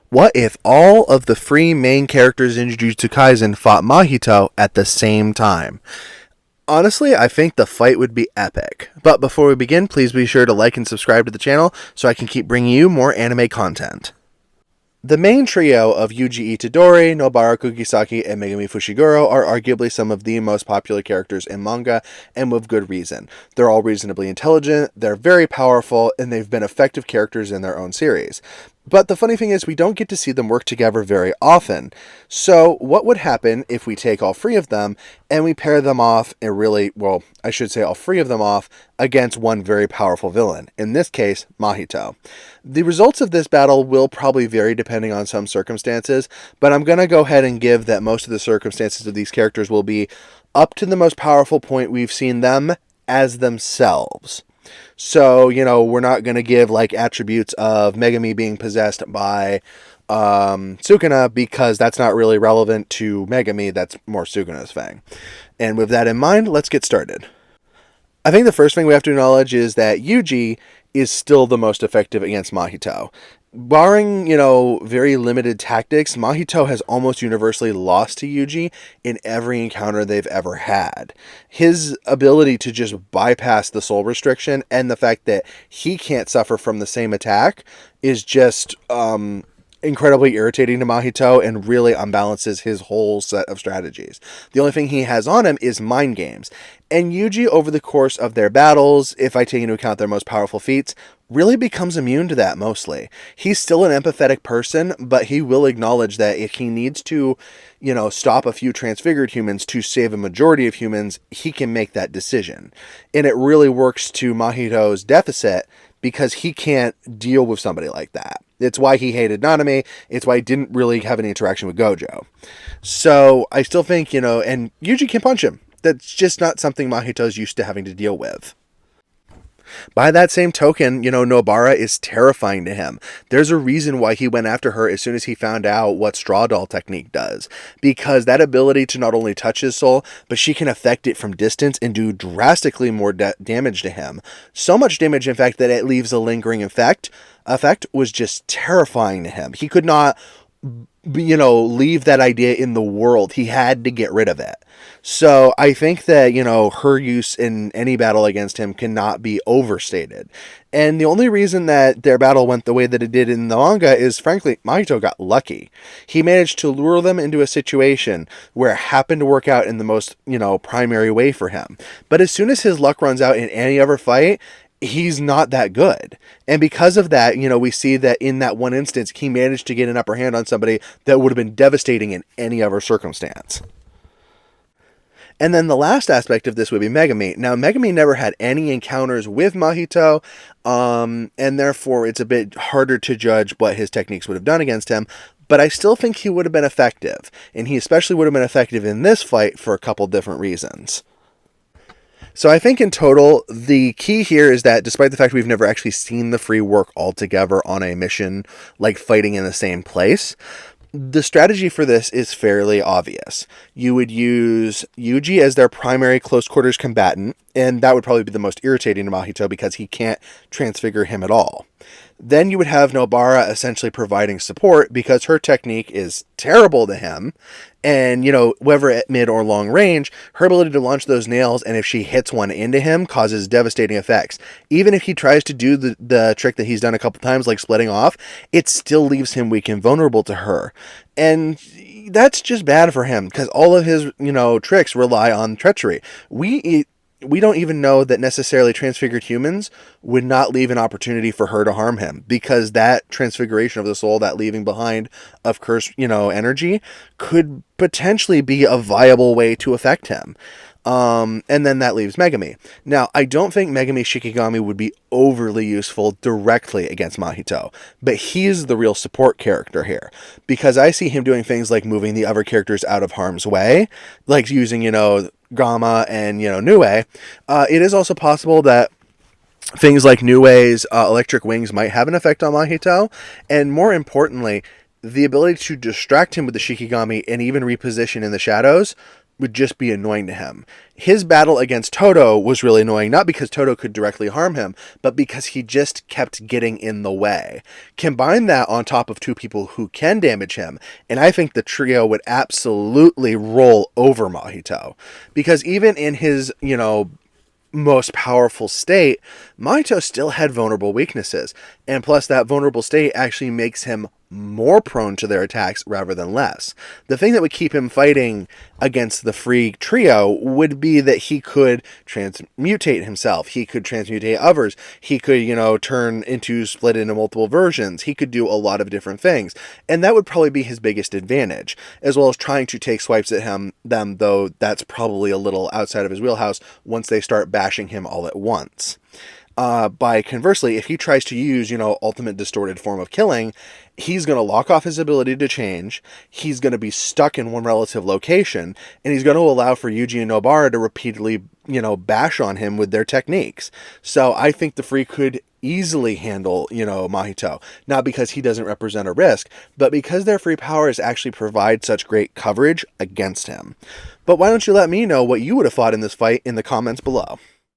What if all of the three main characters in Jujutsu Kaisen fought Mahito at the same time? Honestly, I think the fight would be epic. But before we begin, please be sure to like and subscribe to the channel so I can keep bringing you more anime content. The main trio of Yuji Itadori, Nobara Kugisaki, and Megumi Fushiguro are arguably some of the most popular characters in manga, and with good reason. They're all reasonably intelligent, they're very powerful, and they've been effective characters in their own series. But the funny thing is, we don't get to see them work together very often. So, what would happen if we take all three of them and we pair them off, and really, well, I should say all three of them off, against one very powerful villain, in this case, Mahito. The results of this battle will probably vary depending on some circumstances, but I'm going to go ahead and give that most of the circumstances of these characters will be up to the most powerful point we've seen them as themselves. So, we're not going to give like attributes of Megumi being possessed by Sukuna, because that's not really relevant to Megumi. That's more Sukuna's thing. And with that in mind, let's get started. I think the first thing we have to acknowledge is that Yuji is still the most effective against Mahito. Barring, very limited tactics, Mahito has almost universally lost to Yuji in every encounter they've ever had. His ability to just bypass the soul restriction and the fact that he can't suffer from the same attack is just incredibly irritating to Mahito and really unbalances his whole set of strategies. The only thing he has on him is mind games. And Yuji, over the course of their battles, if I take into account their most powerful feats, really becomes immune to that mostly. He's still an empathetic person, but he will acknowledge that if he needs to, stop a few transfigured humans to save a majority of humans, he can make that decision. And it really works to Mahito's deficit because he can't deal with somebody like that. It's why he hated Nanami. It's why he didn't really have any interaction with Gojo. So I still think, and Yuji can punch him. That's just not something Mahito's used to having to deal with. By that same token, Nobara is terrifying to him. There's a reason why he went after her as soon as he found out what Straw Doll technique does. Because that ability to not only touch his soul, but she can affect it from distance and do drastically more damage to him. So much damage, in fact, that it leaves a lingering effect was just terrifying to him. He could not, leave that idea in the world. He had to get rid of it. So I think that, her use in any battle against him cannot be overstated. And the only reason that their battle went the way that it did in the manga is, frankly, Mahito got lucky. He managed to lure them into a situation where it happened to work out in the most, primary way for him. But as soon as his luck runs out in any other fight, he's not that good. And because of that, we see that in that one instance, he managed to get an upper hand on somebody that would have been devastating in any other circumstance. And then the last aspect of this would be Megumi. Now, Megumi never had any encounters with Mahito, and therefore it's a bit harder to judge what his techniques would have done against him. But I still think he would have been effective. And he especially would have been effective in this fight for a couple different reasons. So I think in total, the key here is that despite the fact we've never actually seen the three work all together on a mission, like fighting in the same place, the strategy for this is fairly obvious. You would use Yuji as their primary close quarters combatant, and that would probably be the most irritating to Mahito because he can't transfigure him at all. Then you would have Nobara essentially providing support because her technique is terrible to him. And, whether at mid or long range, her ability to launch those nails, and if she hits one into him, causes devastating effects. Even if he tries to do the trick that he's done a couple times, like splitting off, it still leaves him weak and vulnerable to her. And that's just bad for him because all of his, tricks rely on treachery. We don't even know that necessarily transfigured humans would not leave an opportunity for her to harm him, because that transfiguration of the soul, that leaving behind of cursed, energy, could potentially be a viable way to affect him. And then that leaves Megumi. Now, I don't think Megumi Shikigami would be overly useful directly against Mahito, but he's the real support character here, because I see him doing things like moving the other characters out of harm's way, like using, Gama and, Nue. It is also possible that things like Nue's electric wings might have an effect on Mahito, and more importantly, the ability to distract him with the Shikigami and even reposition in the shadows would just be annoying to him. His battle against Toto was really annoying, not because Toto could directly harm him, but because he just kept getting in the way. Combine that on top of two people who can damage him, and I think the trio would absolutely roll over Mahito. Because even in his, most powerful state, Mahito still had vulnerable weaknesses, and plus that vulnerable state actually makes him more prone to their attacks rather than less. The thing that would keep him fighting against the free trio would be that he could transmutate himself, he could transmutate others, he could, split into multiple versions, he could do a lot of different things, and that would probably be his biggest advantage, as well as trying to take swipes at them, though that's probably a little outside of his wheelhouse once they start bashing him all at once. By conversely, if he tries to use, ultimate distorted form of killing, he's going to lock off his ability to change, he's going to be stuck in one relative location, and he's going to allow for Yuji and Nobara to repeatedly, bash on him with their techniques. So I think the Free could easily handle, Mahito, not because he doesn't represent a risk, but because their free powers actually provide such great coverage against him. But why don't you let me know what you would have thought in this fight in the comments below.